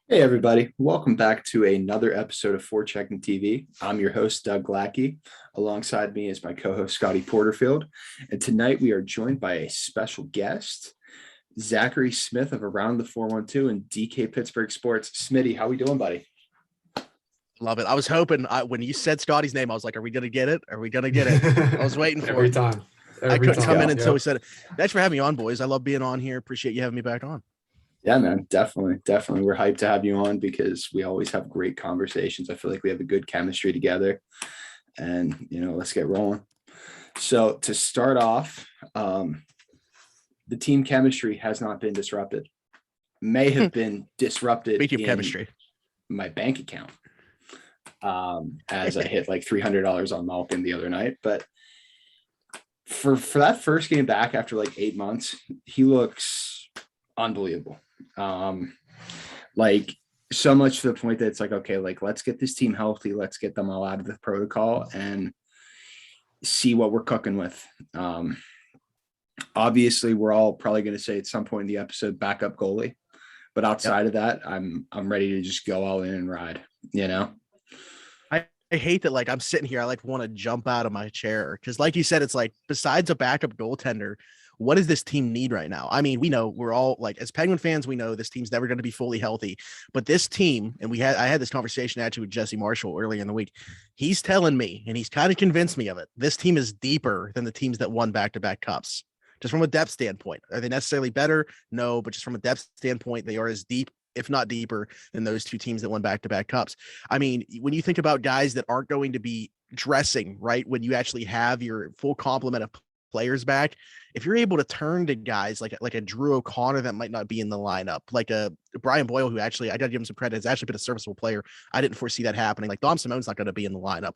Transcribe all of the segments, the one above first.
Hey everybody, welcome back to another episode of For Checking TV. I'm your host, Doug Lackey. Alongside me is my co-host, Scotty Porterfield. And tonight we are joined by a special guest, Zachary Smith of Around the 412 and DK Pittsburgh Sports. Smitty, how we doing, buddy? Love it. I was hoping when you said Scotty's name, I was like, are we going to get it? Are we going to get it? I was waiting for Every it. time. I Every couldn't time. come in Yep. until we said it. Thanks for having me on, boys. I love being on here. Appreciate you having me back on. Yeah, man, definitely. We're hyped to have you on because we always have great conversations. I feel like we have a good chemistry together and, let's get rolling. So to start off, the team chemistry has not been disrupted. May have been disrupted Speaking of in chemistry, my bank account as I hit like $300 on Malkin the other night. But for that first game back after like 8 months, he looks unbelievable. Like so much to the point that it's like, okay, like let's get this team healthy. Let's get them all out of the protocol and see what we're cooking with. Obviously, we're all probably going to say at some point in the episode, backup goalie. But outside of that, I'm ready to just go all in and ride, I hate that. Like I'm sitting here, I like want to jump out of my chair because, like you said, it's like besides a backup goaltender, what does this team need right now? I mean, we know we're all like as Penguin fans, we know this team's never going to be fully healthy. But this team, and I had this conversation actually with Jesse Marshall earlier in the week. He's telling me, and he's kind of convinced me of it. This team is deeper than the teams that won back-to-back cups. Just from a depth standpoint, are they necessarily better? No, but just from a depth standpoint, they are as deep, if not deeper, than those two teams that won back-to-back cups. I mean, when you think about guys that aren't going to be dressing, right, when you actually have your full complement of players back, if you're able to turn to guys like a Drew O'Connor that might not be in the lineup, like a Brian Boyle, who actually, I got to give him some credit, has actually been a serviceable player. I didn't foresee that happening. Like Dom Simone's not going to be in the lineup.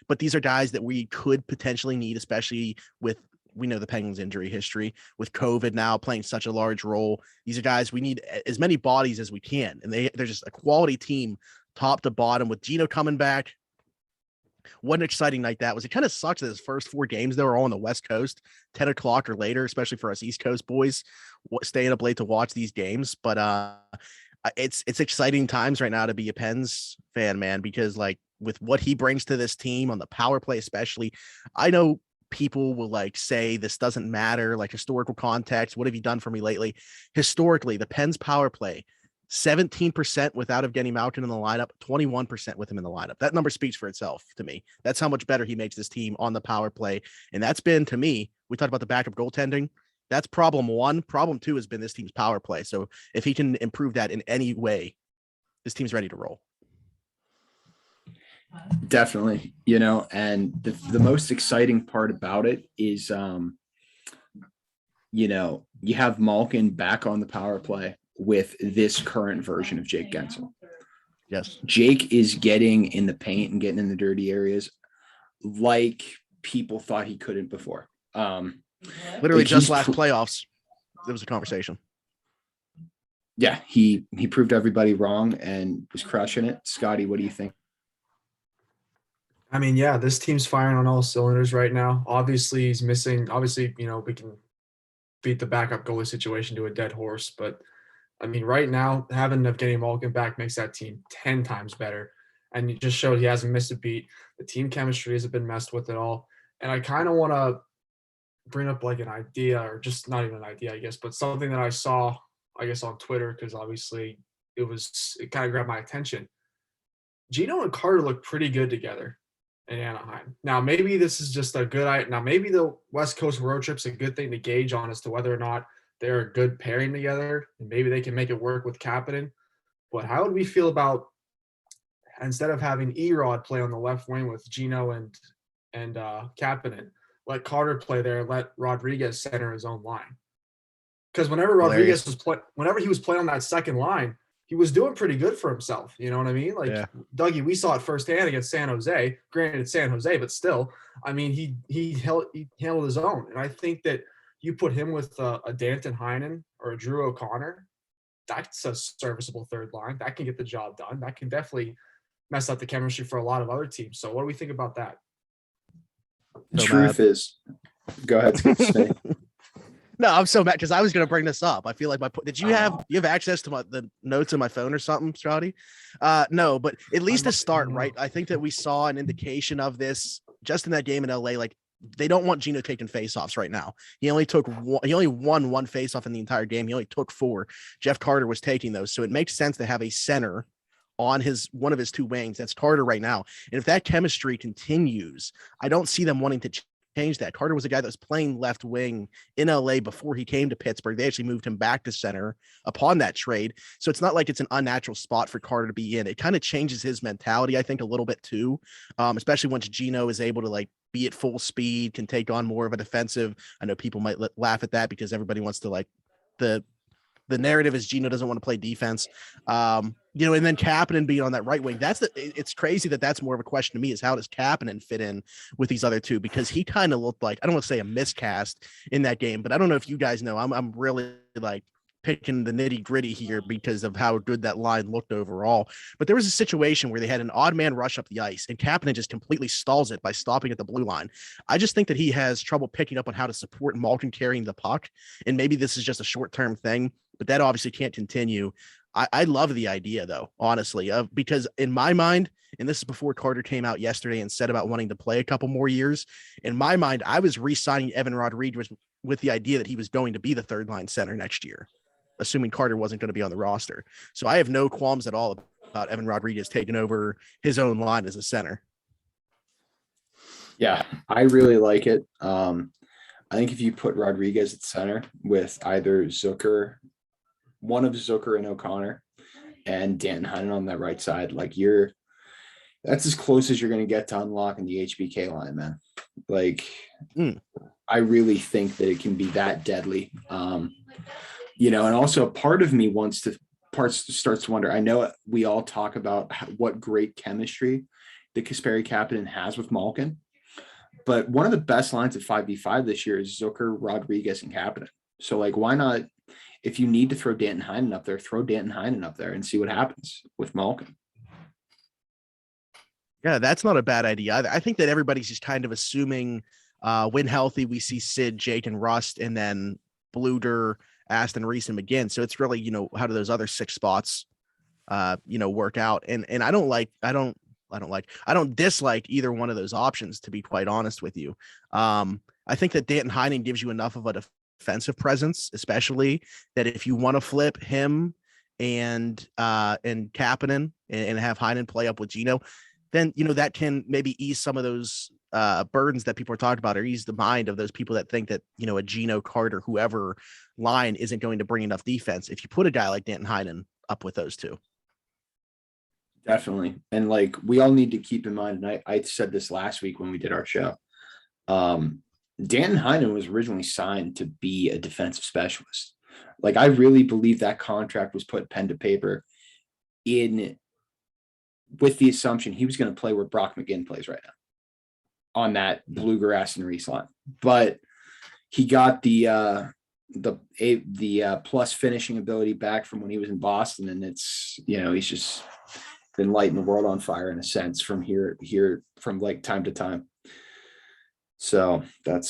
But these are guys that we could potentially need, especially with, we know the Penguins injury history with COVID now playing such a large role. These are guys we need as many bodies as we can. And they're just a quality team top to bottom with Gino coming back. What an exciting night that was. It kind of sucks that his first 4 games, they were all on the West Coast, 10 o'clock or later, especially for us East Coast boys staying up late to watch these games. But it's exciting times right now to be a Pens fan, man, because like with what he brings to this team on the power play, especially, I know people will like say this doesn't matter, like historical context. What have you done for me lately? Historically, the Pens power play, 17% without Evgeni Malkin in the lineup, 21% with him in the lineup. That number speaks for itself to me. That's how much better he makes this team on the power play. And that's been, to me, we talked about the backup goaltending. That's problem 1. Problem 2 has been this team's power play. So if he can improve that in any way, this team's ready to roll. Definitely, and the most exciting part about it is, you have Malkin back on the power play with this current version of Jake Gensel. Yes. Jake is getting in the paint and getting in the dirty areas like people thought he couldn't before. Literally just last playoffs, there was a conversation. Yeah, he proved everybody wrong and was crushing it. Scotty, what do you think? I mean, yeah, this team's firing on all cylinders right now. Obviously, he's missing. Obviously, we can beat the backup goalie situation to a dead horse. But, I mean, right now, having Evgeni Malkin back makes that team 10 times better. And it just showed he hasn't missed a beat. The team chemistry hasn't been messed with at all. And I kind of want to bring up like an idea, or just not even an idea, I guess, but something that I saw, I guess, on Twitter, because obviously it kind of grabbed my attention. Gino and Carter look pretty good together in Anaheim. Now, maybe this is just a good – now, maybe the West Coast road trip's a good thing to gauge on as to whether or not they're a good pairing together, and maybe they can make it work with Kapanen. But how would we feel about, instead of having Erod play on the left wing with Gino and Kapanen, let Carter play there, let Rodriguez center his own line? Because whenever he was playing on that second line, he was doing pretty good for himself. You know what I mean? Like, yeah. Dougie, we saw it firsthand against San Jose. Granted, it's San Jose, but still, I mean, he handled his own. And I think that you put him with a Danton Heinen or a Drew O'Connor, that's a serviceable third line. That can get the job done. That can definitely mess up the chemistry for a lot of other teams. So what do we think about that? The truth is, go ahead, Spinny. No, I'm so mad because I was going to bring this up. I feel like did you have access to the notes in my phone or something, Strati? No, but at least to start, right? I think that we saw an indication of this just in that game in LA. Like they don't want Gino taking faceoffs right now. He only won one faceoff in the entire game. He only took 4. Jeff Carter was taking those. So it makes sense to have a center on one of his 2 wings. That's Carter right now. And if that chemistry continues, I don't see them wanting to change that. Carter was a guy that was playing left wing in LA before he came to Pittsburgh. They actually moved him back to center upon that trade. So it's not like it's an unnatural spot for Carter to be in. It kind of changes his mentality, I think, a little bit too, especially once Gino is able to like be at full speed, can take on more of a defensive. I know people might laugh at that because everybody wants to like the narrative is Gino doesn't want to play defense. And then Kapanen being on that right wing, it's crazy that's more of a question to me is how does Kapanen fit in with these other 2? Because he kind of looked like, I don't want to say a miscast in that game, but I don't know if you guys know, I'm really like picking the nitty gritty here because of how good that line looked overall. But there was a situation where they had an odd man rush up the ice and Kapanen just completely stalls it by stopping at the blue line. I just think that he has trouble picking up on how to support Malkin carrying the puck. And maybe this is just a short-term thing, but that obviously can't continue. I love the idea though, honestly, because in my mind, and this is before Carter came out yesterday and said about wanting to play a couple more years. In my mind, I was re-signing Evan Rodriguez with the idea that he was going to be the 3rd line center next year, assuming Carter wasn't going to be on the roster. So I have no qualms at all about Evan Rodriguez taking over his own line as a center. Yeah, I really like it. I think if you put Rodriguez at center with either one of Zucker and O'Connor and Danton Heinen on that right side, like that's as close as you're going to get to unlocking the HBK line, man. Like, I really think that it can be that deadly. And also part of me starts to wonder, I know we all talk about what great chemistry the Kasperi Kapanen has with Malkin, but one of the best lines of 5v5 this year is Zucker, Rodriguez, and Kapanen. So like, why not, if you need to throw Danton Heinen up there, throw Danton Heinen up there and see what happens with Malkin. Yeah, that's not a bad idea either. I think that everybody's just kind of assuming when healthy, we see Sid, Jake, and Rust, and then Bluder, Aston, Reese, and McGinn. So it's really, how do those other 6 spots, work out? And I don't dislike either one of those options, to be quite honest with you. I think that Danton Heinen gives you enough of a defensive presence, especially that if you want to flip him and Kapanen and have Heinen play up with Gino, then that can maybe ease some of those burdens that people are talking about, or ease the mind of those people that think that a Gino, Carter, whoever line isn't going to bring enough defense. If you put a guy like Danton Heinen up with those 2. Definitely. And like, we all need to keep in mind, and I said this last week when we did our show, Danton Heinen was originally signed to be a defensive specialist. Like, I really believe that contract was put pen to paper with the assumption he was going to play where Brock McGinn plays right now on that Bluegrass and Reese line. But he got the plus finishing ability back from when he was in Boston, and it's he's just been lighting the world on fire in a sense from here from like time to time. So I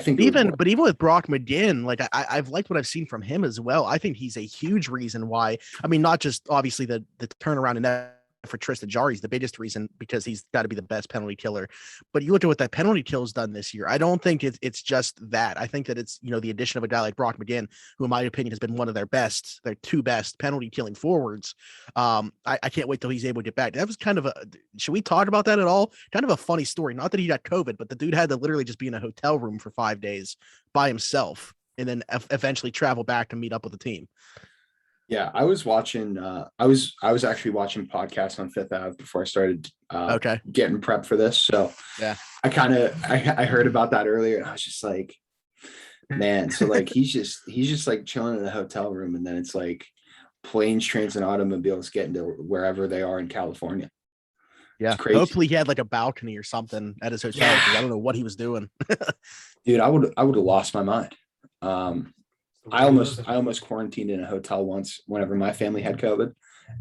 think even with Brock McGinn, like I've liked what I've seen from him as well. I think he's a huge reason why. Not just obviously the turnaround in that for Tristan Jarry's the biggest reason, because he's got to be the best penalty killer. But you look at what that penalty kill has done this year. I don't think it's just that. I think that it's the addition of a guy like Brock McGinn, who in my opinion has been one of their 2 best penalty killing forwards. I can't wait till he's able to get back. That was kind of should we talk about that at all? Kind of a funny story. Not that he got COVID, but the dude had to literally just be in a hotel room for 5 days by himself, and then eventually travel back to meet up with the team. Yeah, I was watching. I was actually watching podcasts on Fifth Ave before I started getting prepped for this. So yeah, I heard about that earlier, and I was just like, man. So like he's just like chilling in a hotel room, and then it's like planes, trains, and automobiles getting to wherever they are in California. Yeah, hopefully he had like a balcony or something at his hotel. Yeah. I don't know what he was doing. Dude, I would have lost my mind. I almost quarantined in a hotel once whenever my family had COVID,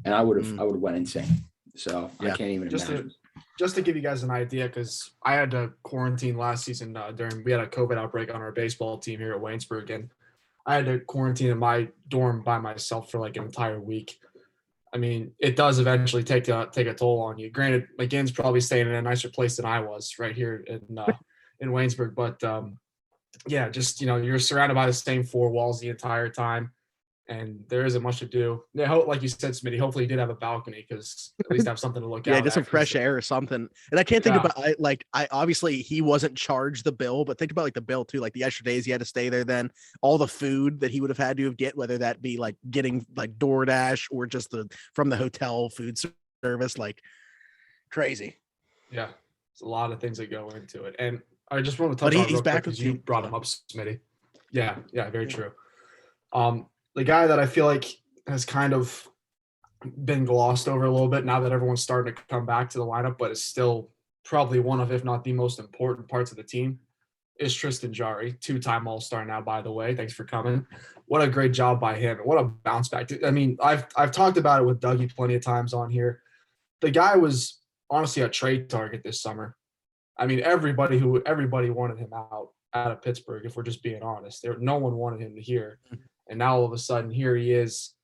and I would have went insane. So I can't even imagine. just to give you guys an idea, because I had to quarantine last season we had a COVID outbreak on our baseball team here at Waynesburg, and I had to quarantine in my dorm by myself for like an entire week. I mean, it does eventually take a toll on you. Granted, McGinn's probably staying in a nicer place than I was right here in Waynesburg, but yeah, just you're surrounded by the same four walls the entire time, and there isn't much to do. Yeah, like you said, Smitty, hopefully you did have a balcony because at least have something to look Yeah, out just some at. fresh air or something. And I can't think Yeah. about I obviously he wasn't charged the bill, but think about like the bill too, like the extra days he had to stay there, then all the food that he would have had to get, whether that be like getting like DoorDash or just from the hotel food service, like crazy. Yeah, it's a lot of things that go into it. And I just want to But touch on it he's real back quick with because you team, brought so. him up, Smitty. Yeah, very true. The guy that I feel like has kind of been glossed over a little bit now that everyone's starting to come back to the lineup, but is still probably one of, if not the most important parts of the team, is Tristan Jarry, two-time All-Star now, by the way. Thanks for coming. What a great job by him. What a bounce back. I mean, I've talked about it with Dougie plenty of times on here. The guy was honestly a trade target this summer. I mean, everybody wanted him out of Pittsburgh, if we're just being honest. No one wanted him here. And now all of a sudden here he is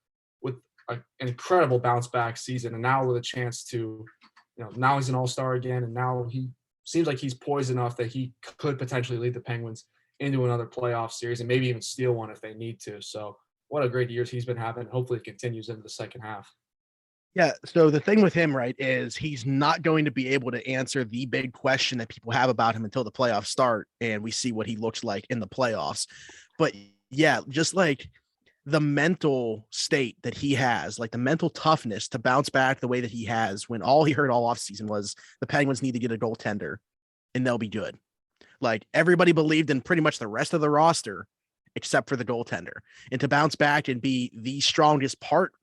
with an incredible bounce back season, and now with a chance to, now he's an all-star again, and now he seems like he's poised enough that he could potentially lead the Penguins into another playoff series and maybe even steal one if they need to. So what a great year he's been having. Hopefully it continues into the second half. Yeah. So the thing with him, right, is he's not going to be able to answer the big question that people have about him until the playoffs start and we see what he looks like in the playoffs. But yeah, just like the mental state that he has, like the mental toughness to bounce back the way that he has when all he heard all offseason was the Penguins need to get a goaltender and they'll be good. Like everybody believed in pretty much the rest of the roster except for the goaltender, and to bounce back and be the strongest part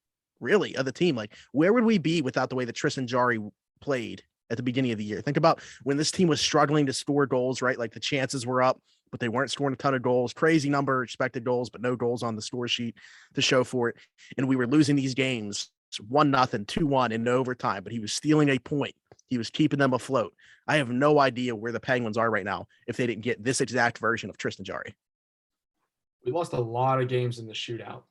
really of the team. Like where would we be without the way that Tristan Jarry played at the beginning of the year? Think about when this team was struggling to score goals, right? Like the chances were up, but they weren't scoring a ton of goals, crazy number expected goals, but no goals on the score sheet to show for it. And we were losing these games 1-0, 2-1 in overtime, but he was stealing a point. He was keeping them afloat. I have no idea where the Penguins are right now if they didn't get this exact version of Tristan Jarry. We lost a lot of games in the shootout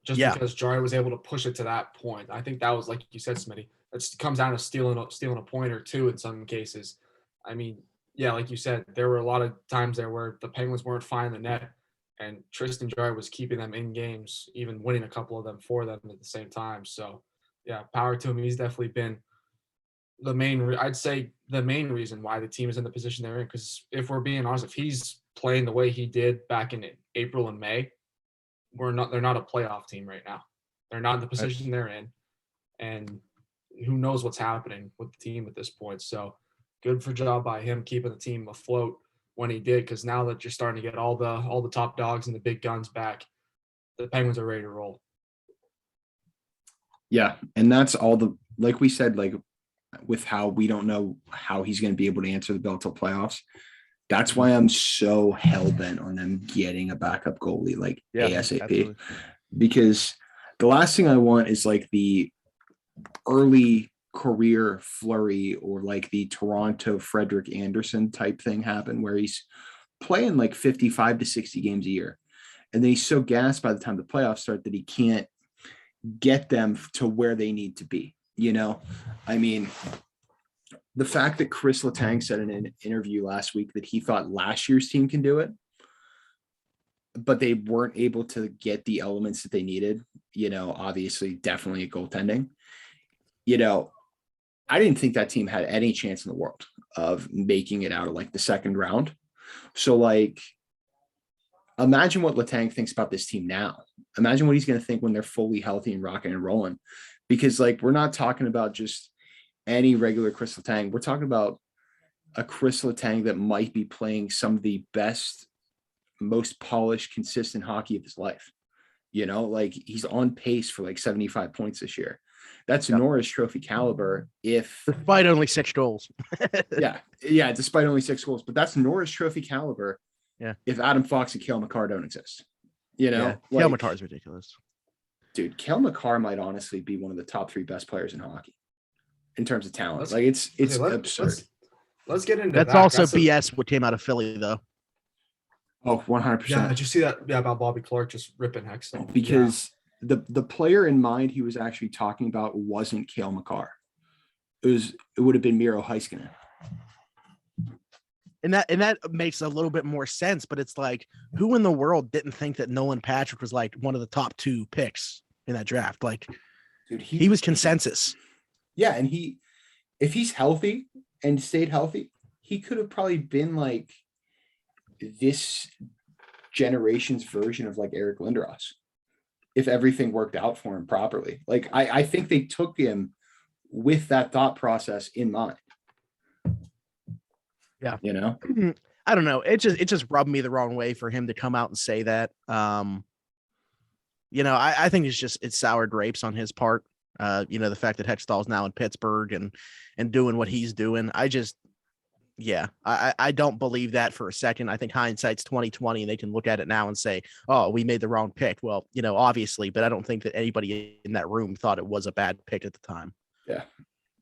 just because Jarry was able to push it to that point. I think that was, like you said, Smitty, it comes down to stealing a point or two in some cases. I mean, yeah, like you said, there were a lot of times there where the Penguins weren't finding the net, and Tristan Jarry was keeping them in games, even winning a couple of them for them at the same time. So, yeah, power to him. He's definitely been I'd say the main reason why the team is in the position they're in. Because if we're being honest, if he's playing the way he did back in April and May, they're not a playoff team right now. They're not in the position they're in, and who knows what's happening with the team at this point. So good for job by him keeping the team afloat when he did, because now that you're starting to get all the top dogs and the big guns back, the Penguins are ready to roll. Yeah, and that's all like we said, like with how we don't know how he's going to be able to answer the bell till playoffs. That's why I'm so hell-bent on them getting a backup goalie like ASAP. Absolutely. Because the last thing I want is like the early career Fleury or like the Toronto Frederik Andersen type thing happen where he's playing like 55 to 60 games a year. And then he's so gassed by the time the playoffs start that he can't get them to where they need to be. I mean, the fact that Chris Letang said in an interview last week that he thought last year's team can do it, but they weren't able to get the elements that they needed, obviously definitely a goaltending, I didn't think that team had any chance in the world of making it out of like the second round. So like, imagine what Letang thinks about this team now. Imagine what he's going to think when they're fully healthy and rocking and rolling, because like, we're not talking about just any regular Chris Letang. We're talking about a Chris Letang that might be playing some of the best, most polished, consistent hockey of his life. Like he's on pace for like 75 points this year. That's Norris Trophy caliber. Despite only 6 goals. yeah, despite only 6 goals, but that's Norris Trophy caliber. Yeah. If Adam Fox and Cale Makar don't exist, Cale Makar is ridiculous. Dude, Cale Makar might honestly be one of the top 3 best players in hockey. in terms of talent. Let's- Like it's Okay, absurd. let's get into That's that. also a- BS what came out of Philly, though. Oh, 100%. Yeah, did you see that? Yeah, about Bobby Clark just ripping Hextall. Because the player in mind he was actually talking about wasn't Cale Makar. It would have been Miro Heiskanen. And that makes a little bit more sense, but it's like, who in the world didn't think that Nolan Patrick was like one of the top 2 picks in that draft? Like, Dude, he was consensus. Yeah, and if he's healthy and stayed healthy, he could have probably been like this generation's version of like Eric Lindros if everything worked out for him properly. Like I think they took him with that thought process in mind. Yeah. You know? I don't know. It just rubbed me the wrong way for him to come out and say that. You know, I think it's sour grapes on his part. You know, the fact that Hextall's now in Pittsburgh and doing what he's doing. I don't believe that for a second. I think hindsight's 2020 and they can look at it now and say, oh, we made the wrong pick. Well, you know, obviously, but I don't think that anybody in that room thought it was a bad pick at the time. Yeah.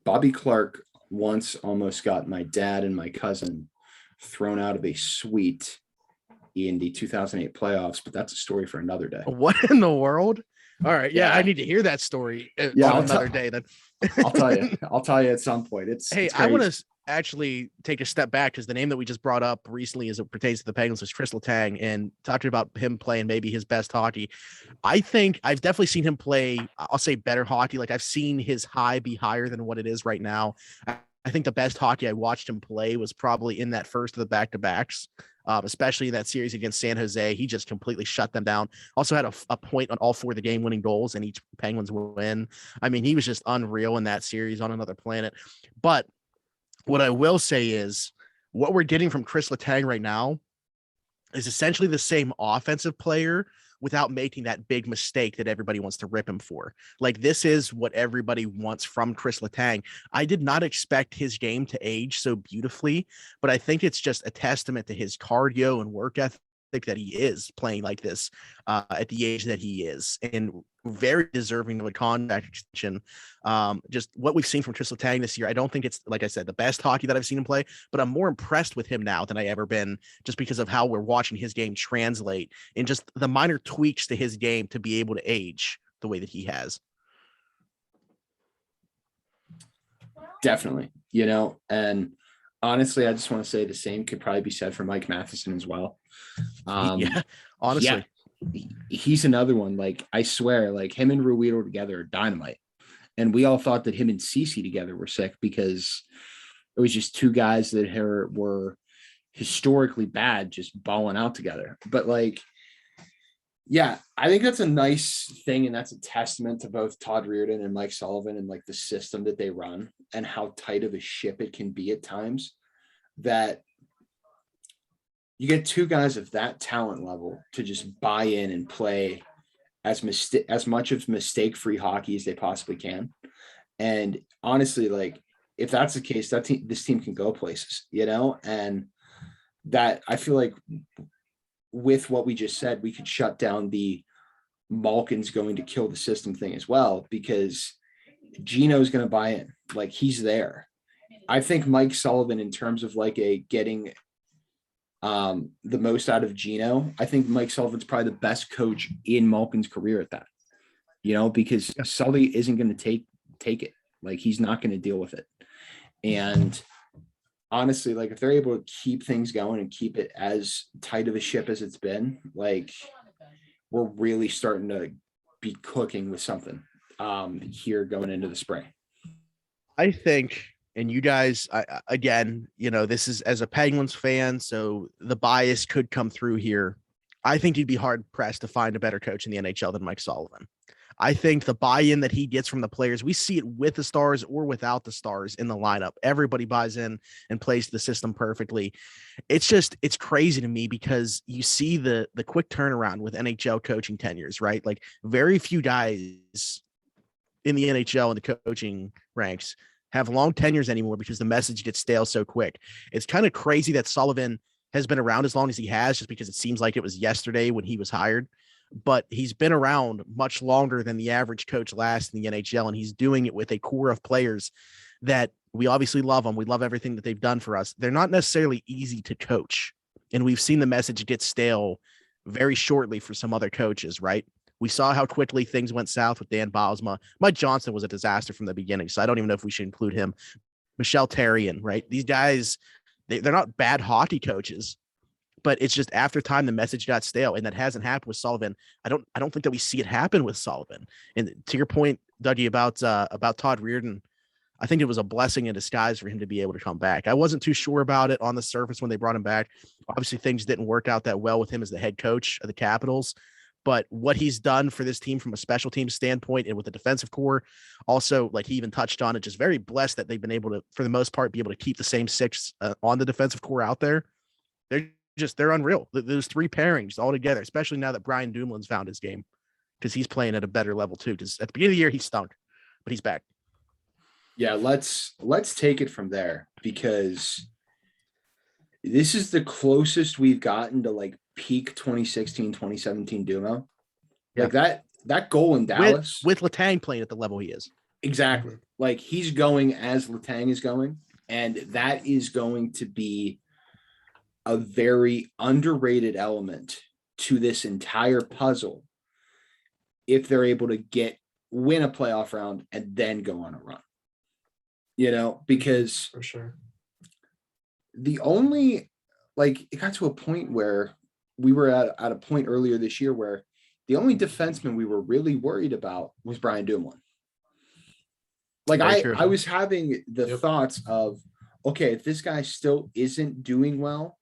Bobby Clark once almost got my dad and my cousin thrown out of a suite in the 2008 playoffs, but that's a story for another day. What in the world? All right. Yeah, Yeah. I need to hear that story Yeah, on another day then. I'll tell you. I'll tell you at some point. It's I want to actually take a step back because the name that we just brought up recently as it pertains to the Penguins was Chris Letang, and talking about him playing maybe his best hockey. I think I've definitely seen him play, I'll say better hockey. Like I've seen his high be higher than what it is right now. I think the best hockey I watched him play was probably in that first of the back-to-backs, especially in that series against San Jose. He just completely shut them down. Also had a point on all 4 of the game-winning goals in each Penguins win. I mean, he was just unreal in that series, on another planet. But what I will say is what we're getting from Chris Letang right now is essentially the same offensive player without making that big mistake that everybody wants to rip him for. Like, this is what everybody wants from Chris Letang. I did not expect his game to age so beautifully, but I think it's just a testament to his cardio and work ethic that he is playing like this at the age that he is, and very deserving of a contract extension. Just what we've seen from Chris Letang this year, I don't think it's, like I said, the best hockey that I've seen him play, but I'm more impressed with him now than I ever been, just because of how we're watching his game translate and just the minor tweaks to his game to be able to age the way that he has. Definitely, you know, and honestly, I just want to say the same could probably be said for Mike Matheson as well. Yeah, honestly. Yeah, he's another one. Like, I swear, like him and Ruido together are dynamite. And we all thought that him and Cece together were sick because it was just 2 guys that were historically bad, just balling out together. But like, yeah, I think that's a nice thing. And that's a testament to both Todd Reardon and Mike Sullivan and like the system that they run and how tight of a ship it can be at times, that you get 2 guys of that talent level to just buy in and play as much of mistake-free hockey as they possibly can. And honestly, like, if that's the case, this team can go places, you know, and that I feel like with what we just said, we could shut down the Malkin's going to kill the system thing as well, because Gino's going to buy in. Like, he's there. I think Mike Sullivan, in terms of like getting the most out of Gino, I think Mike Sullivan's probably the best coach in Malkin's career at that, you know, because Sully isn't going to take it. Like, he's not going to deal with it. And honestly, like, if they're able to keep things going and keep it as tight of a ship as it's been, like, we're really starting to be cooking with something here going into the spring. I think, and you guys, again, you know, this is as a Penguins fan, so the bias could come through here. I think you'd be hard pressed to find a better coach in the NHL than Mike Sullivan. I think the buy-in that he gets from the players, we see it with the stars or without the stars in the lineup. Everybody buys in and plays the system perfectly. It's crazy to me because you see the quick turnaround with NHL coaching tenures, right? Like, very few guys in the NHL and the coaching ranks have long tenures anymore because the message gets stale so quick. It's kind of crazy that Sullivan has been around as long as he has, just because it seems like it was yesterday when he was hired, but he's been around much longer than the average coach lasts in the NHL. And he's doing it with a core of players that we obviously love them. We love everything that they've done for us. They're not necessarily easy to coach. And we've seen the message get stale very shortly for some other coaches, right? We saw how quickly things went south with Dan Bylsma. Mike Johnson was a disaster from the beginning, so I don't even know if we should include him. Michelle Therrien, right? These guys, they're not bad hockey coaches, but it's just after time the message got stale, and that hasn't happened with Sullivan. I don't think that we see it happen with Sullivan. And to your point, Dougie, about Todd Reardon, I think it was a blessing in disguise for him to be able to come back. I wasn't too sure about it on the surface when they brought him back. Obviously, things didn't work out that well with him as the head coach of the Capitals. But what he's done for this team from a special team standpoint and with the defensive core, also, like he even touched on it, just very blessed that they've been able to, for the most part, be able to keep the same six on the defensive core out there. They're unreal. Those three pairings all together, especially now that Brian Dumoulin's found his game, because he's playing at a better level too. Because at the beginning of the year, he stunk, but he's back. Yeah, let's take it from there, because this is the closest we've gotten to like peak 2016, 2017 Dumo. Yeah. Like that goal in Dallas with Letang playing at the level he is. Exactly. Like he's going as Letang is going, and that is going to be a very underrated element to this entire puzzle if they're able to win a playoff round and then go on a run. Because for sure, it got to a point where we were at a point earlier this year where the only defenseman we were really worried about was Brian Dumoulin. Like I was having the thoughts of, okay, if this guy still isn't doing well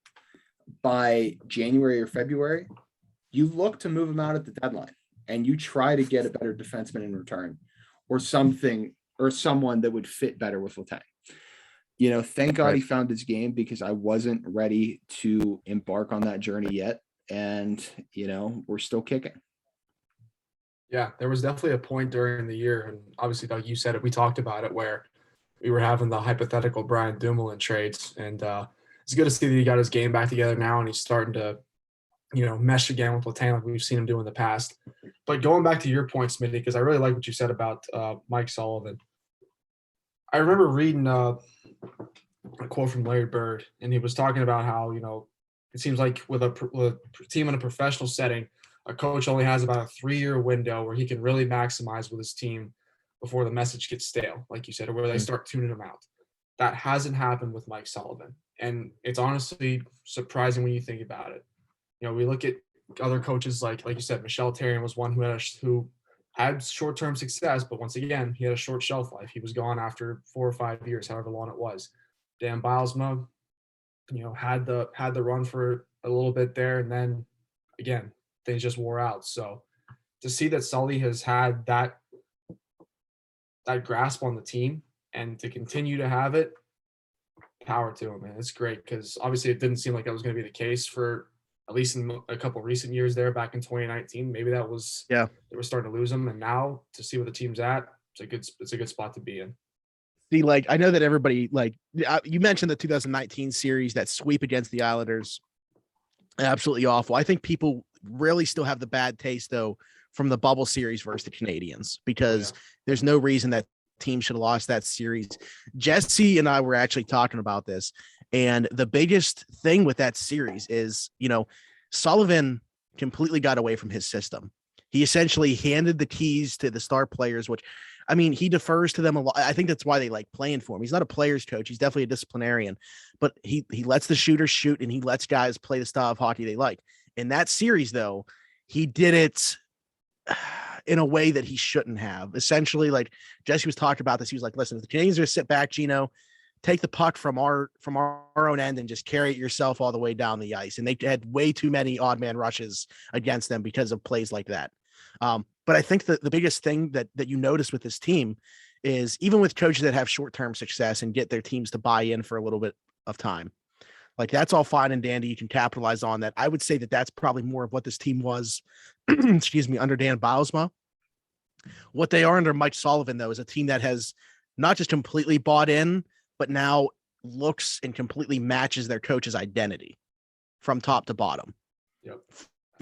by January or February, you look to move him out at the deadline and you try to get a better defenseman in return or something, or someone that would fit better with Letang. Thank God he found his game, because I wasn't ready to embark on that journey yet. And, we're still kicking. Yeah, there was definitely a point during the year, and obviously, like you said it, we talked about it, where we were having the hypothetical Brian Dumoulin trades. And it's good to see that he got his game back together now, and he's starting to, mesh again with Letang like we've seen him do in the past. But going back to your point, Smitty, because I really like what you said about Mike Sullivan. I remember reading a quote from Larry Bird, and he was talking about how, it seems like with a team in a professional setting, a coach only has about a 3-year window where he can really maximize with his team before the message gets stale, like you said, or where they start tuning him out. That hasn't happened with Mike Sullivan. And it's honestly surprising when you think about it. We look at other coaches like you said, Michelle Therrien was one who had short-term success, but once again, he had a short shelf life. He was gone after 4 or 5 years, however long it was. Dan Bylsma, had the run for a little bit there, and then again, things just wore out. So to see that Sully has had that grasp on the team and to continue to have it, power to him, man. It's great, because obviously it didn't seem like that was going to be the case for at least in a couple of recent years there back in 2019. Maybe that was, they were starting to lose him. And now to see where the team's at, it's a good spot to be in. See, I know that everybody, you mentioned the 2019 series, that sweep against the Islanders, absolutely awful. I think people really still have the bad taste, though, from the bubble series versus the Canadians, because there's no reason that team should have lost that series. Jesse and I were actually talking about this, and the biggest thing with that series is, Sullivan completely got away from his system. He essentially handed the keys to the star players, which, I mean, he defers to them a lot. I think that's why they like playing for him. He's not a player's coach. He's definitely a disciplinarian, but he lets the shooters shoot, and he lets guys play the style of hockey they like. In that series, though, he did it in a way that he shouldn't have. Essentially, like Jesse was talking about this, he was like, listen, if the Canadians are to sit back, Gino, take the puck from our own end and just carry it yourself all the way down the ice. And they had way too many odd man rushes against them because of plays like that. But I think that the biggest thing that you notice with this team is, even with coaches that have short-term success and get their teams to buy in for a little bit of time, like that's all fine and dandy. You can capitalize on that. I would say that that's probably more of what this team was, under Dan Bylsma. What they are under Mike Sullivan, though, is a team that has not just completely bought in, but now looks and completely matches their coach's identity from top to bottom. Yep.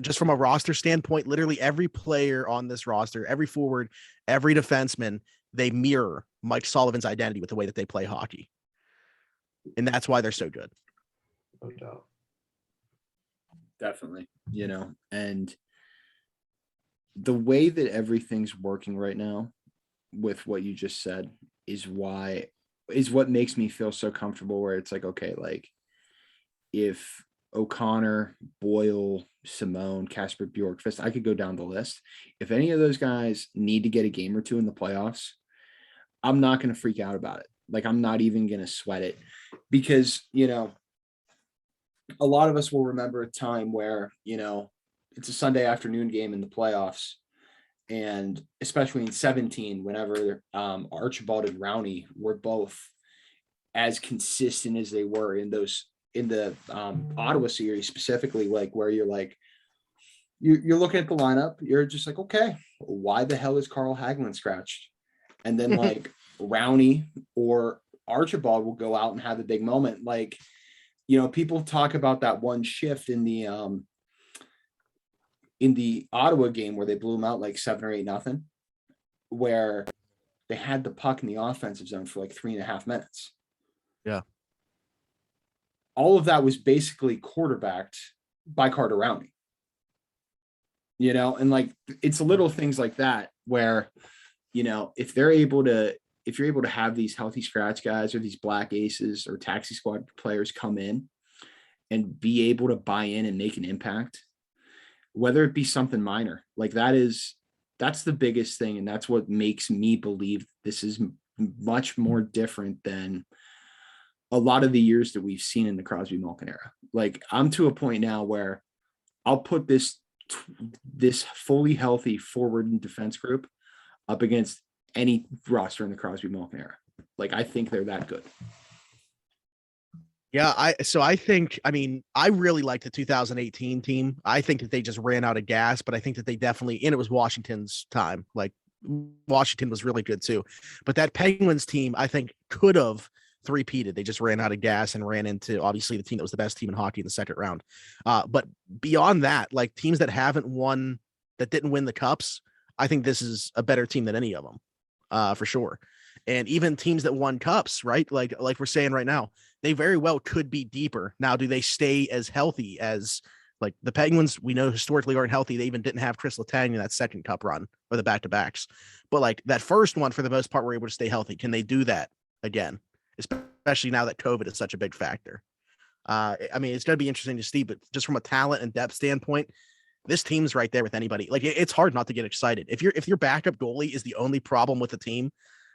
Just from a roster standpoint, literally every player on this roster, every forward, every defenseman, they mirror Mike Sullivan's identity with the way that they play hockey. And that's why they're so good. No doubt. Definitely, and the way that everything's working right now with what you just said is what makes me feel so comfortable, where it's like, okay, like if O'Connor, Boyle, Simone, Casper Bjorkfist, I could go down the list. If any of those guys need to get a game or two in the playoffs, I'm not going to freak out about it. Like, I'm not even going to sweat it, because, a lot of us will remember a time where, it's a Sunday afternoon game in the playoffs. And especially in 17, whenever Archibald and Rowney were both as consistent as they were in the Ottawa series specifically, like where you're like, you're looking at the lineup, you're just like, okay, why the hell is Carl Hagelin scratched? And then like Rowney or Archibald will go out and have a big moment. Like, people talk about that one shift in the Ottawa game where they blew them out like 7 or 8-0, where they had the puck in the offensive zone for like 3.5 minutes. Yeah. All of that was basically quarterbacked by Carter Rowney. And like, it's little things like that where, if you're able to have these healthy scratch guys or these black aces or taxi squad players come in and be able to buy in and make an impact, whether it be something minor, like that's the biggest thing. And that's what makes me believe this is much more different than a lot of the years that we've seen in the Crosby Malkin era. Like, I'm to a point now where I'll put this fully healthy forward and defense group up against any roster in the Crosby Malkin era. Like, I think they're that good. Yeah, I really like the 2018 team. I think that they just ran out of gas, but I think that they definitely, and it was Washington's time. Like, Washington was really good too. But that Penguins team, I think, could have three-peated. They just ran out of gas and ran into, obviously, the team that was the best team in hockey in the second round. But beyond that, like, teams that didn't win the cups, I think this is a better team than any of them, for sure. And even teams that won cups, right? Like we're saying right now, they very well could be deeper. Now, do they stay as healthy as, like, the Penguins? We know historically aren't healthy. They even didn't have Chris Letang in that second cup run or the back-to-backs. But like that first one, for the most part, were able to stay healthy. Can they do that again? Especially now that COVID is such a big factor. It's going to be interesting to see, but just from a talent and depth standpoint, this team's right there with anybody. Like, it's hard not to get excited. If your backup goalie is the only problem with the team,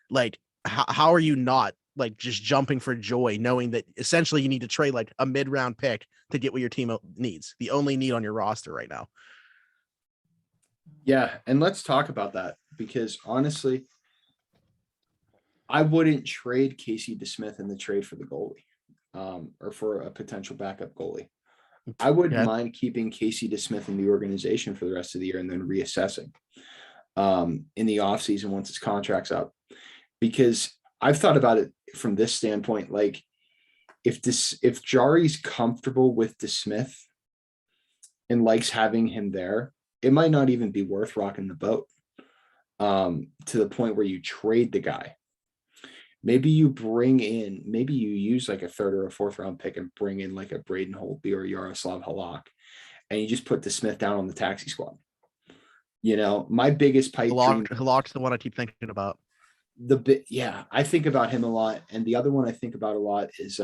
like, how are you not, like, just jumping for joy knowing that essentially you need to trade like a mid-round pick to get what your team needs, the only need on your roster right now? Yeah. And let's talk about that, because honestly, I wouldn't trade Casey DeSmith in the trade for the goalie, or for a potential backup goalie. I wouldn't mind keeping Casey DeSmith in the organization for the rest of the year and then reassessing in the offseason once his contract's up. Because I've thought about it from this standpoint, like, if Jari's comfortable with DeSmith and likes having him there, it might not even be worth rocking the boat to the point where you trade the guy. Maybe you use like a 3rd or a 4th round pick and bring in like a Braden Holtby or Yaroslav Halak, and you just put DeSmith down on the taxi squad. My biggest pipe dream. Halak's the one I keep thinking about. I think about him a lot, and the other one I think about a lot is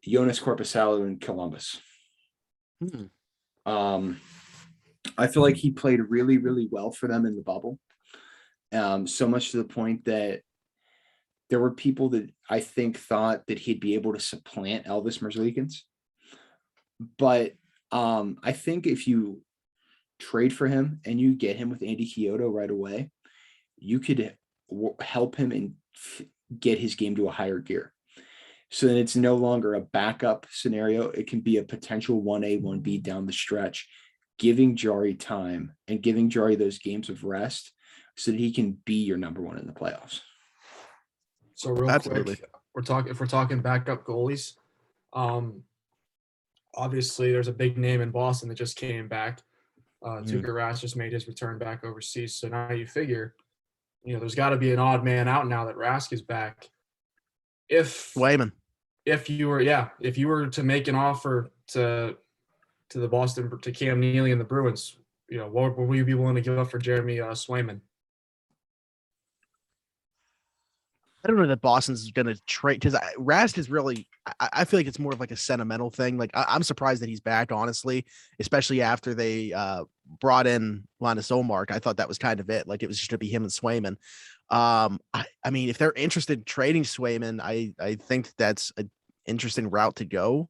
Jonas Korpisalo in Columbus. I feel like he played really, really well for them in the bubble, so much to the point that there were people that I think thought that he'd be able to supplant Elvis Merzlikins. But I think if you trade for him and you get him with Andy Chiodo right away, you could help him and get his game to a higher gear. So then it's no longer a backup scenario. It can be a potential 1A, 1B down the stretch, giving Jari time and giving Jari those games of rest so that he can be your number one in the playoffs. So real quick, if we're talking backup goalies, obviously there's a big name in Boston that just came back. Tuukka Rask just made his return back overseas. So now you figure there's got to be an odd man out now that Rask is back. Wayman. If you were to make an offer to Cam Neely and the Bruins, what would you be willing to give up for Jeremy Swayman? I don't know that Boston's going to trade because Rask is really. I feel like it's more of like a sentimental thing. Like I'm surprised that he's back, honestly, especially after they brought in Linus Ullmark. I thought that was kind of it. Like it was just to be him and Swayman. I mean, if they're interested in trading Swayman, I think that's an interesting route to go.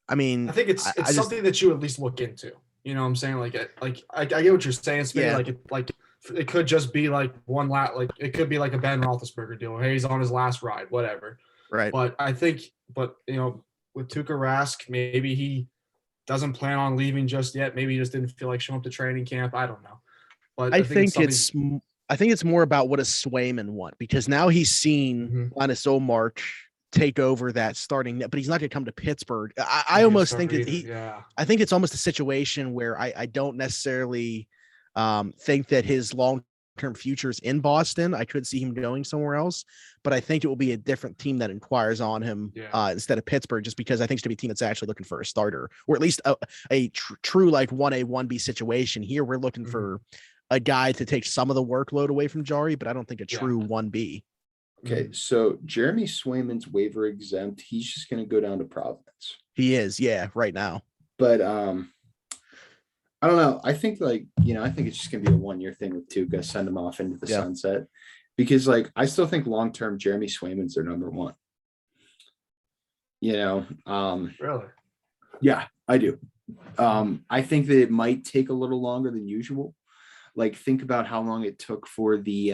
I mean, I think it's something that you at least look into. You know what I'm saying? I get what you're saying. It's maybe it could just be like it could be like a Ben Roethlisberger deal. Hey, he's on his last ride, whatever. Right. But I think, with Tuukka Rask, maybe he doesn't plan on leaving just yet. Maybe he just didn't feel like showing up to training camp. I don't know. But I think it's more about what does Swayman want, because now he's seen Linus Ullmark take over that starting, but he's not going to come to Pittsburgh. I almost think that I think it's almost a situation where I don't necessarily think that his long-term future is in Boston. I could see him going somewhere else, but I think it will be a different team that inquires on him instead of Pittsburgh, just because I think it's going to be a team that's actually looking for a starter, or at least a true like 1A, 1B situation. Here we're looking for a guy to take some of the workload away from Jari, but I don't think a true 1B. Okay, so Jeremy Swayman's waiver exempt. He's just going to go down to Providence. He is, right now. But I don't know. I think I think it's just going to be a 1-year thing with Tuukka. Send him off into the sunset, because I still think long term Jeremy Swayman's their number one. Really? Yeah, I do. I think that it might take a little longer than usual. Like, think about how long it took for the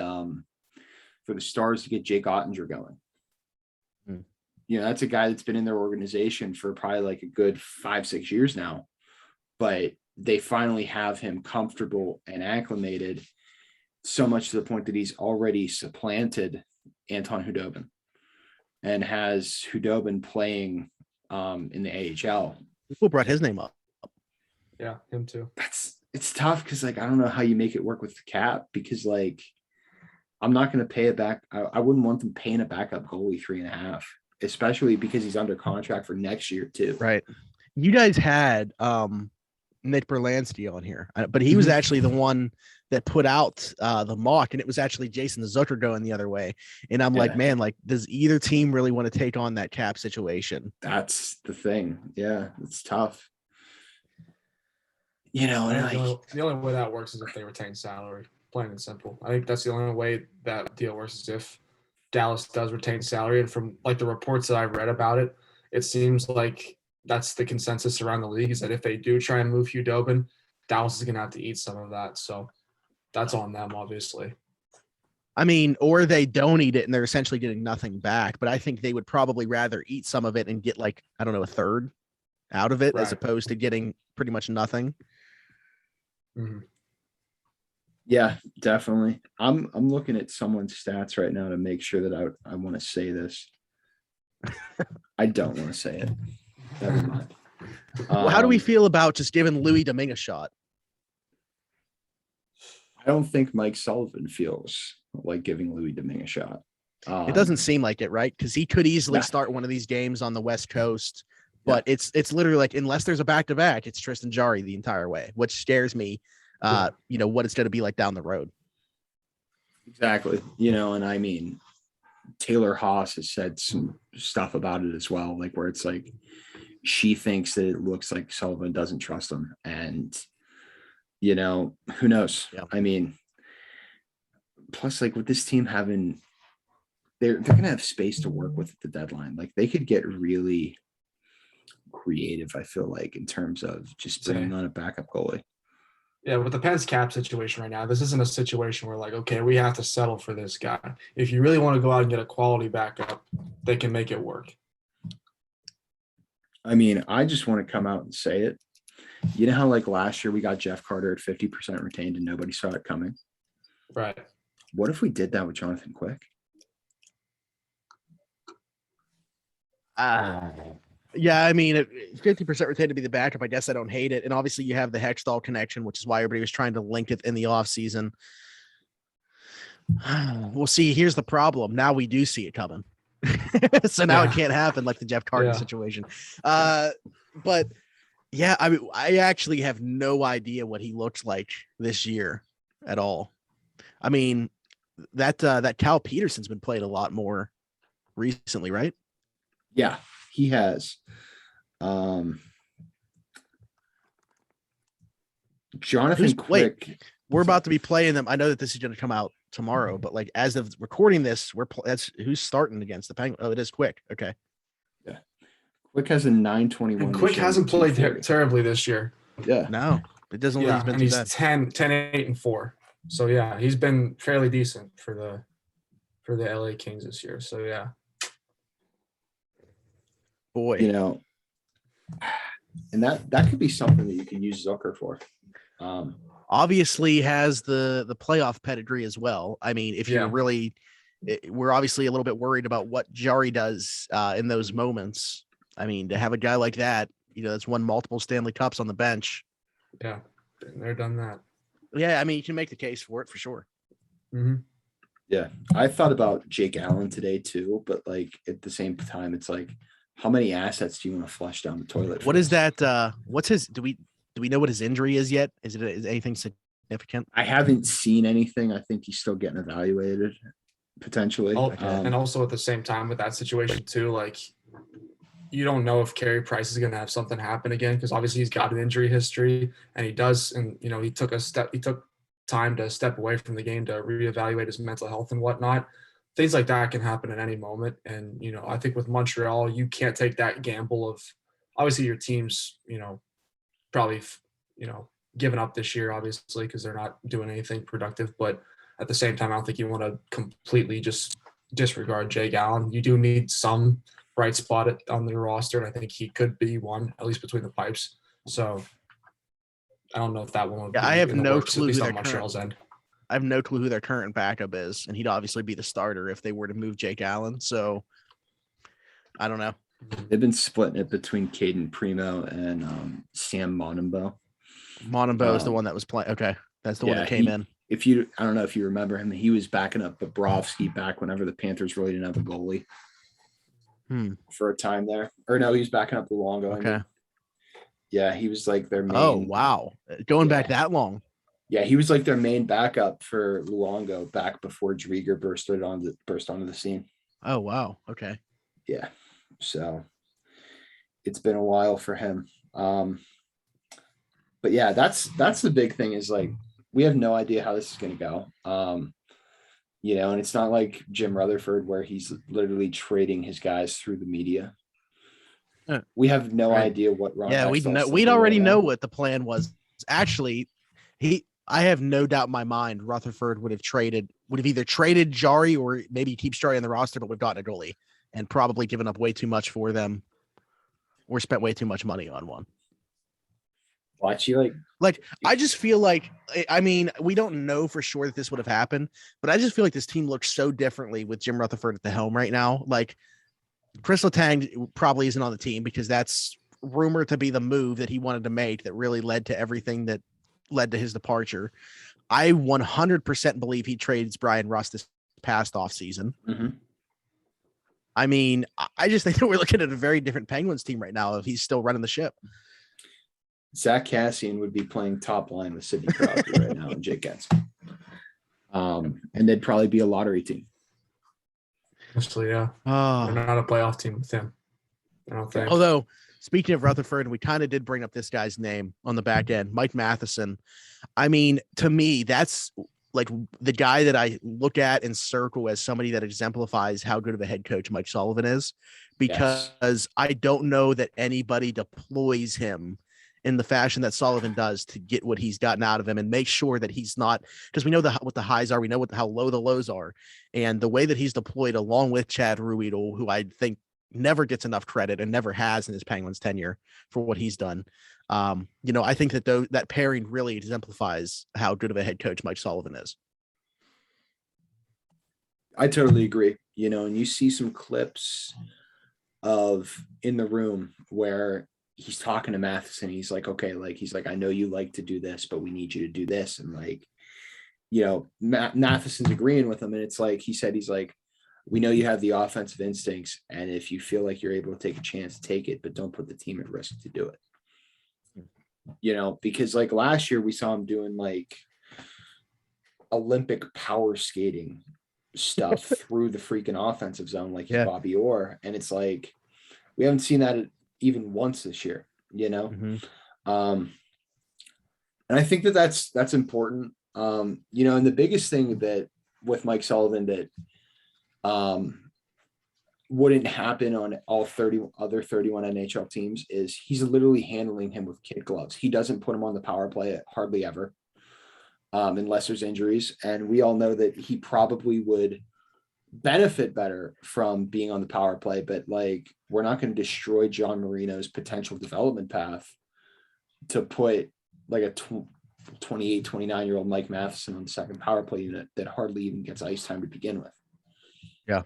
Stars to get Jake Ottinger going. That's a guy that's been in their organization for probably like a good 5-6 years now, but they finally have him comfortable and acclimated, so much to the point that he's already supplanted Anton Khudobin and has Khudobin playing in the AHL. People brought his name up. Yeah, him too. It's tough because I don't know how you make it work with the cap, because I'm not going to pay it back. I wouldn't want them paying a backup goalie 3.5, especially because he's under contract for next year too. Right. You guys had Nick Berlansky on here, but he was actually the one that put out the mock, and it was actually Jason Zucker going the other way. And I'm like, man, does either team really want to take on that cap situation? That's the thing. Yeah, it's tough. The only way that works is if they retain salary, plain and simple. I think that's the only way that deal works, is if Dallas does retain salary. And from the reports that I've read about it, it seems like that's the consensus around the league, is that if they do try and move Khudobin, Dallas is going to have to eat some of that. So that's on them, obviously. I mean, or they don't eat it and they're essentially getting nothing back. But I think they would probably rather eat some of it and get a third out of it, as opposed to getting pretty much nothing. Mm-hmm. Yeah, definitely. I'm looking at someone's stats right now to make sure that I want to say this. I don't want to say it. Never mind. Well, how do we feel about just giving Louis Domingue a shot? I don't think Mike Sullivan feels like giving Louis Domingue a shot. It doesn't seem like it, right? Because he could easily start one of these games on the West Coast, but it's literally unless there's a back-to-back, it's Tristan Jarry the entire way, which scares me. What it's going to be like down the road. Exactly. And I mean, Taylor Haas has said some stuff about it as well, where it's she thinks that it looks like Sullivan doesn't trust him. And, who knows? Yeah. I mean, plus with this team having, they're going to have space to work with at the deadline. They could get really creative, I feel in terms of just bringing on a backup goalie. Yeah, with the Pens cap situation right now, this isn't a situation where okay, we have to settle for this guy. If you really want to go out and get a quality backup, they can make it work. I mean, I just want to come out and say it. You know how last year we got Jeff Carter at 50% retained and nobody saw it coming? Right. What if we did that with Jonathan Quick? Yeah, I mean, 50% retained to be the backup. I guess I don't hate it. And obviously you have the Hextall connection, which is why everybody was trying to link it in the offseason. Well, see, here's the problem. Now we do see it coming. So now it can't happen like the Jeff Carter situation. But yeah, I mean, I actually have no idea what he looks like this year at all. I mean, that Cal Peterson's been played a lot more recently, right? Yeah, he has. Jonathan Quick. We're about to be playing them. I know that this is going to come out tomorrow, but like as of recording this, that's who's starting against the Penguins. Oh, it is Quick. Okay. Yeah. Quick has a 921. And Quick hasn't played terribly this year. Yeah. No, it doesn't look like he's been and too he's bad. 10, 8, and 4. So yeah, he's been fairly decent for the LA Kings this year. So yeah. Boy. You know, and that could be something that you can use Zucker for. Obviously has the playoff pedigree as well. I mean, if you're really, we're obviously a little bit worried about what Jari does in those moments. I mean, to have a guy like that, that's won multiple Stanley Cups on the bench. Yeah, been there, done that. Yeah, I mean, you can make the case for it for sure. Mm-hmm. Yeah, I thought about Jake Allen today too, but like at the same time, it's like, how many assets do you want to flush down the toilet? What is that? What's his? Do we know what his injury is yet? Is anything significant? I haven't seen anything. I think he's still getting evaluated potentially. And also at the same time with that situation too, like you don't know if Carey Price is going to have something happen again, because obviously he's got an injury history and he does, and he took time to step away from the game to reevaluate his mental health and whatnot. Things like that can happen at any moment. And, I think with Montreal, you can't take that gamble of obviously your team's, probably, given up this year, obviously, because they're not doing anything productive. But at the same time, I don't think you want to completely just disregard Jake Allen. You do need some bright spot on the roster, and I think he could be one, at least between the pipes. So I don't know if that one would be I have no clue at least on Montreal's end. I have no clue who their current backup is, and he'd obviously be the starter if they were to move Jake Allen. So I don't know. They've been splitting it between Caden Primo and Sam Montembeault. Montembeault is the one that was playing. Okay, that's the one that came in. I don't know if you remember him. He was backing up Bobrovsky back whenever the Panthers really didn't have a goalie for a time there. Or no, he was backing up Luongo. Okay. Yeah, he was like their main. Oh wow, going back that long. Yeah, he was like their main backup for Luongo back before Drieger burst onto the scene. Oh wow. Okay. Yeah, so it's been a while for him. But yeah, that's the big thing is like we have no idea how this is going to go. And it's not like Jim Rutherford where he's literally trading his guys through the media. We have no idea what Ron. Yeah, we'd already know what the plan was. Actually, I have no doubt in my mind Rutherford would have either traded Jari or maybe keeps Jari on the roster, but would have gotten a goalie and probably given up way too much for them or spent way too much money on one. Watch you like I just feel like, I mean, we don't know for sure that this would have happened, but I just feel like this team looks so differently with Jim Rutherford at the helm right now. Like Chris Letang probably isn't on the team because that's rumored to be the move that he wanted to make that really led to everything that led to his departure. I 100% believe he trades Brian Rust this past offseason. Mm-hmm. I mean, I just think that we're looking at a very different Penguins team right now if he's still running the ship. Zach Cassian would be playing top line with Sidney Crosby right now and Jake Guentzel. And they'd probably be a lottery team. Honestly, yeah. They're not a playoff team with him, I don't think. Although, speaking of Rutherford, we kind of did bring up this guy's name on the back end, Mike Matheson. I mean, to me, that's like the guy that I look at and circle as somebody that exemplifies how good of a head coach Mike Sullivan is, because I don't know that anybody deploys him in the fashion that Sullivan does to get what he's gotten out of him and make sure that he's not, because we know what the highs are, we know how low the lows are, and the way that he's deployed along with Chad Ruhwedel, who I think never gets enough credit and never has in his Penguins tenure for what he's done. I think that that pairing really exemplifies how good of a head coach Mike Sullivan is. I totally agree. And you see some clips of in the room where he's talking to Matheson. He's like, okay, like, he's like, I know you like to do this, but we need you to do this. And like, Matheson's agreeing with him, and it's like he's like, we know you have the offensive instincts, and if you feel like you're able to take a chance, take it, but don't put the team at risk to do it. Because like last year we saw him doing like Olympic power skating stuff through the freaking offensive zone, like Bobby Orr, and it's like we haven't seen that even once this year. And I think that's important. And the biggest thing that with Mike Sullivan that wouldn't happen on all 31 NHL teams is he's literally handling him with kid gloves. He doesn't put him on the power play hardly ever, unless there's injuries. And we all know that he probably would benefit better from being on the power play, but like, we're not going to destroy John Marino's potential development path to put like a 28, 29-year-old Mike Matheson on the second power play unit that hardly even gets ice time to begin with. Yeah.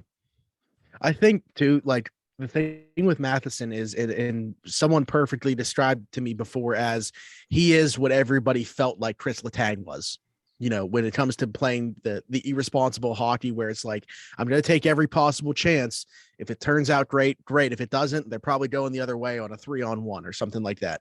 I think too, like the thing with Matheson is, and someone perfectly described to me before as he is what everybody felt like Chris Letang was, when it comes to playing the irresponsible hockey, where it's like, I'm going to take every possible chance. If it turns out great. If it doesn't, they're probably going the other way on a 3-on-1 or something like that.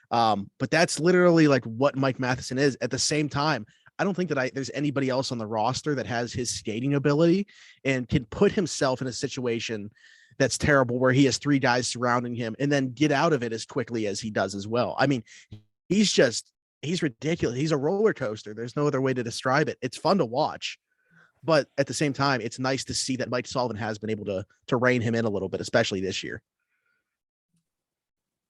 But that's literally like what Mike Matheson is. At the same time, I don't think that there's anybody else on the roster that has his skating ability and can put himself in a situation that's terrible where he has 3 guys surrounding him and then get out of it as quickly as he does as well. I mean, he's ridiculous. He's a roller coaster. There's no other way to describe it. It's fun to watch, but at the same time, it's nice to see that Mike Sullivan has been able to rein him in a little bit, especially this year.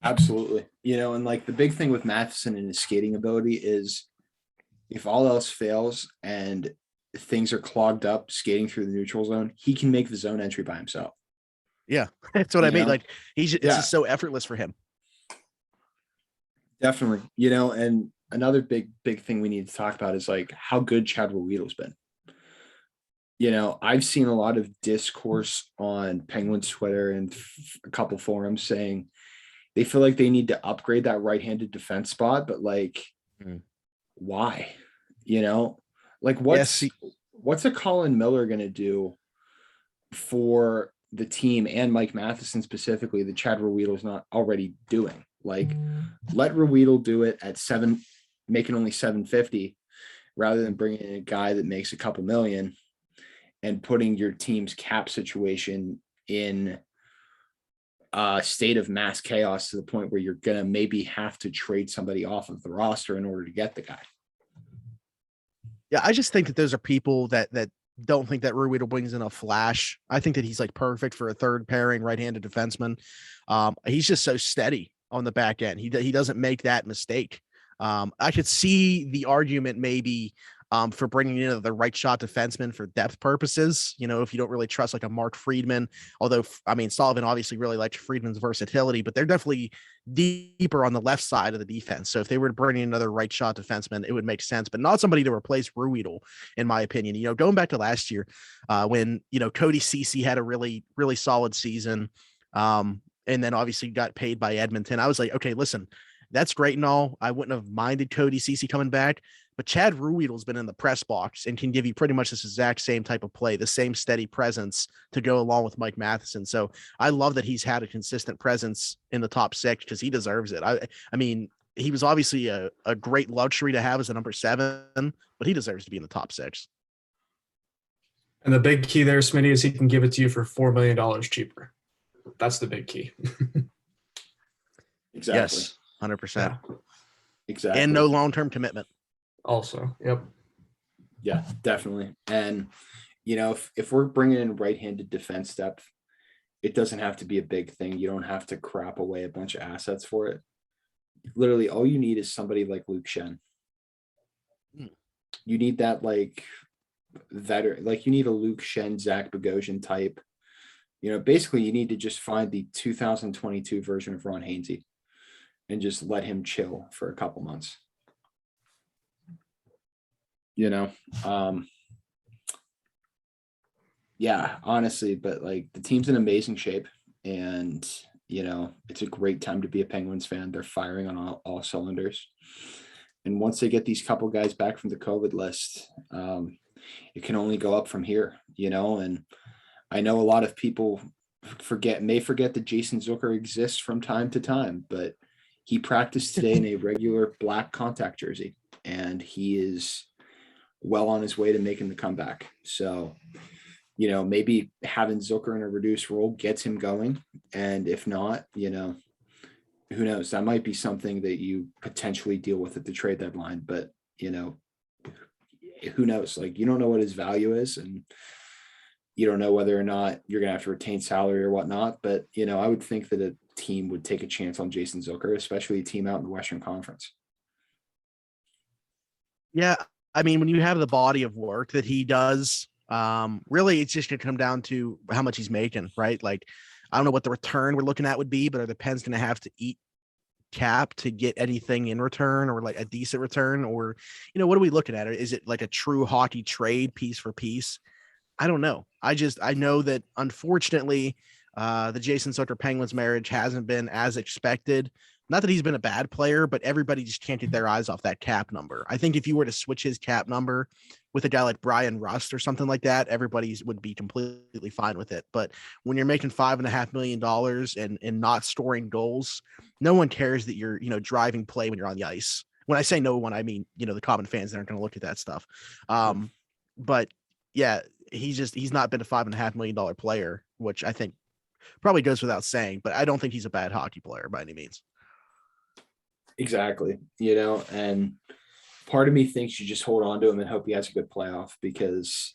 Absolutely. And like the big thing with Matheson and his skating ability is if all else fails and things are clogged up skating through the neutral zone, he can make the zone entry by himself. Yeah, that's what I mean. Like it's just so effortless for him. Definitely. And another big thing we need to talk about is like how good Chad Ruhwedel's been. I've seen a lot of discourse on Penguins Twitter and a couple forums saying they feel like they need to upgrade that right-handed defense spot, but like, why? Like what's a Colin Miller going to do for the team and Mike Matheson specifically that Chad Ruhwedel's not already doing? Like, let Ruhwedel do it at making only $750 rather than bringing in a guy that makes a couple million and putting your team's cap situation in a state of mass chaos to the point where you're going to maybe have to trade somebody off of the roster in order to get the guy. Yeah, I just think that those are people that don't think that Ruhwedel brings in a flash. I think that he's like perfect for a third pairing right-handed defenseman. He's just so steady on the back end. He doesn't make that mistake. I could see the argument maybe for bringing in the right shot defenseman for depth purposes. If you don't really trust like a Mark Friedman, although I mean Sullivan obviously really likes Friedman's versatility, but they're definitely deeper on the left side of the defense. So if they were to bring in another right shot defenseman, it would make sense, but not somebody to replace Ruhwedel, in my opinion. Going back to last year, when Cody Ceci had a really, really solid season, and then obviously got paid by Edmonton. I was like, okay, listen, that's great and all. I wouldn't have minded Cody Ceci coming back, but Chad Ruhwedel's been in the press box and can give you pretty much this exact same type of play, the same steady presence to go along with Mike Matheson. So I love that he's had a consistent presence in the top 6 because he deserves it. I mean, he was obviously a great luxury to have as a number 7, but he deserves to be in the top 6. And the big key there, Smitty, is he can give it to you for $4 million cheaper. That's the big key. Exactly. Yes, 100%. Yeah. Exactly. And no long-term commitment. Also, yep. Yeah, definitely. And, if we're bringing in right-handed defense depth, it doesn't have to be a big thing. You don't have to crap away a bunch of assets for it. Literally, all you need is somebody like Luke Shen. You need that, like, veteran, like you need a Luke Shen, Zach Bogosian type. Basically you need to just find the 2022 version of Ron Hainsey and just let him chill for a couple months. Yeah, honestly, but like the team's in amazing shape and it's a great time to be a Penguins fan. They're firing on all cylinders. And once they get these couple guys back from the COVID list, it can only go up from here, and I know a lot of people may forget that Jason Zucker exists from time to time, but he practiced today in a regular black contact jersey, and he is well on his way to making the comeback. So, maybe having Zucker in a reduced role gets him going. And if not, who knows? That might be something that you potentially deal with at the trade deadline, but who knows? Like, you don't know what his value is, and you don't know whether or not you're going to have to retain salary or whatnot. But, I would think that a team would take a chance on Jason Zucker, especially a team out in the Western Conference. Yeah. I mean, when you have the body of work that he does, really, it's just going to come down to how much he's making, right? Like, I don't know what the return we're looking at would be, but are the Pens going to have to eat cap to get anything in return, or like a decent return? Or, what are we looking at? Is it like a true hockey trade piece for piece? I don't know. I know that unfortunately, the Jason Zucker Penguins marriage hasn't been as expected. Not that he's been a bad player, but everybody just can't get their eyes off that cap number. I think if you were to switch his cap number with a guy like Brian Rust or something like that, everybody would be completely fine with it. But when you're making $5.5 million and not scoring goals, no one cares that you're, driving play when you're on the ice. When I say no one, I mean, the common fans that aren't going to look at that stuff. But yeah, he's not been a $5.5 million player, which I think probably goes without saying, but I don't think he's a bad hockey player by any means. Exactly. And part of me thinks you just hold on to him and hope he has a good playoff, because,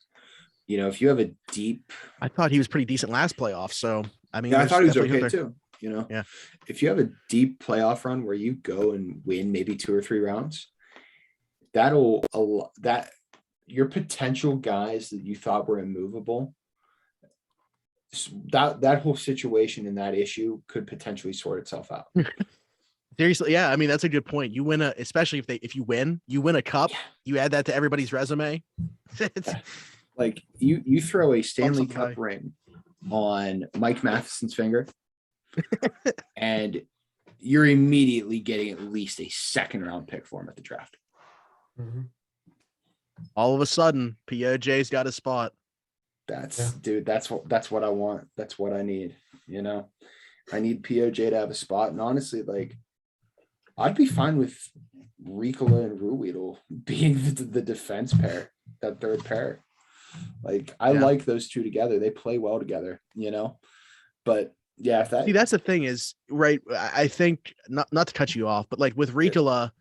if you have a deep, I thought he was pretty decent last playoff. So, I mean, I thought he was okay there. too. Yeah. If you have a deep playoff run where you go and win maybe 2 or 3 rounds, that your potential guys that you thought were immovable, that whole situation and that issue could potentially sort itself out. Seriously, yeah. I mean, that's a good point. You win especially if you win a cup, you add that to everybody's resume. Like you throw a Stanley Cup ring on Mike Matheson's finger, and you're immediately getting at least a 2nd round pick for him at the draft. Mm-hmm. All of a sudden, POJ's got a spot. Dude, that's what I want. That's what I need. I need POJ to have a spot. And honestly, like, I'd be fine with Ricola and Ruhwedel being the defense pair, that third pair. Like, I like those two together. They play well together, But yeah, See, that's the thing is, right, I think, not to cut you off, but like with Ricola,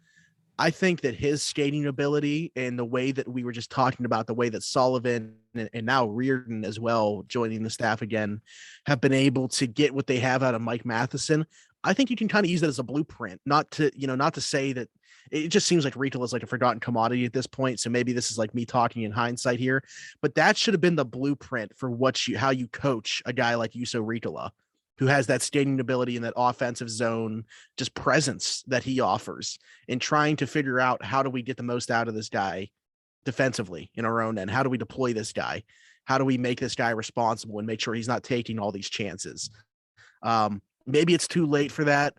I think that his skating ability and the way that we were just talking about, the way that Sullivan and now Reardon as well, joining the staff again, have been able to get what they have out of Mike Matheson. I think you can kind of use that as a blueprint, not to say that it just seems like Ricola is like a forgotten commodity at this point. So maybe this is like me talking in hindsight here, but that should have been the blueprint for how you coach a guy like Juuso Ricola, who has that skating ability and that offensive zone, just presence that he offers, and trying to figure out how do we get the most out of this guy defensively in our own end? How do we deploy this guy? How do we make this guy responsible and make sure he's not taking all these chances? Maybe it's too late for that,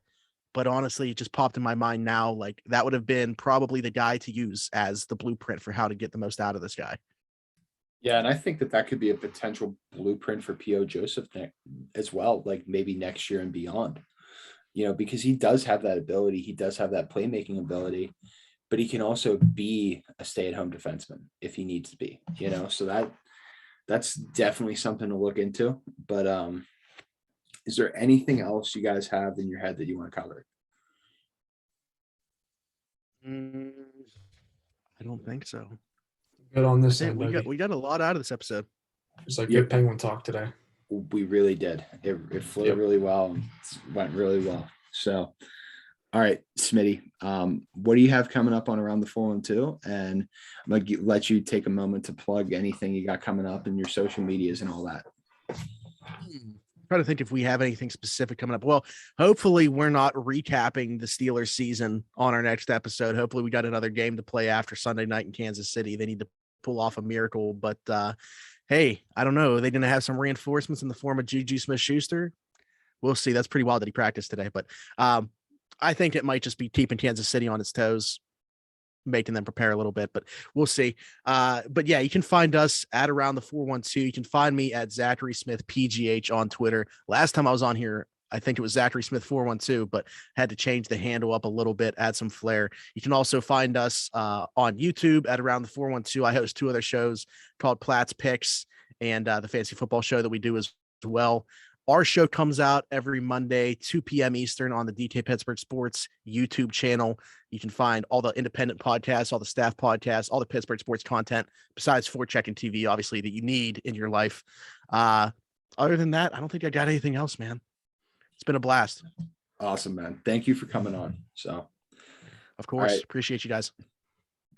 but honestly, it just popped in my mind now. Like, that would have been probably the guy to use as the blueprint for how to get the most out of this guy. Yeah, and I think that could be a potential blueprint for P.O. Joseph as well, like maybe next year and beyond, because he does have that ability. He does have that playmaking ability, but he can also be a stay-at-home defenseman if he needs to be, so that's definitely something to look into. But is there anything else you guys have in your head that you want to cover? I don't think so. Good on this end. We got a lot out of this episode. It's like good Penguin talk today. We really did. It flowed really well. It went really well. So, all right, Smitty, what do you have coming up on Around the 412? And I'm going to let you take a moment to plug anything you got coming up in your social medias and all that. Try to think if we have anything specific coming up. Well, hopefully we're not recapping the Steelers season on our next episode. Hopefully we got another game to play after Sunday night in Kansas City. They need to pull off a miracle, but hey, I don't know. Are they going to have some reinforcements in the form of Juju Smith-Schuster? We'll see. That's pretty wild that he practiced today, but I think it might just be keeping Kansas City on its toes. making them prepare a little bit, but we'll see. But yeah, you can find us at Around the 412. You can find me at Zachary Smith PGH on Twitter. Last time I was on here, I think it was Zachary Smith 412, but had to change the handle up a little bit, add some flair. You can also find us on YouTube at Around the 412. I host 2 other shows called Platt's Picks and the Fantasy Football Show that we do as well. Our show comes out every Monday, 2 p.m. Eastern on the DT Pittsburgh Sports YouTube channel. You can find all the independent podcasts, all the staff podcasts, all the Pittsburgh sports content, besides Forechecking TV, obviously, that you need in your life. Other than that, I don't think I got anything else, man. It's been a blast. Awesome, man. Thank you for coming on. So, of course, right. Appreciate you guys.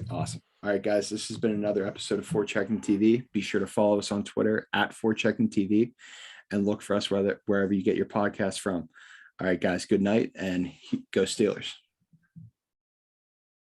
Awesome. All right, guys, this has been another episode of Forechecking TV. Be sure to follow us on Twitter at Forechecking TV and look for us wherever you get your podcast from. All right, guys, good night and go Steelers.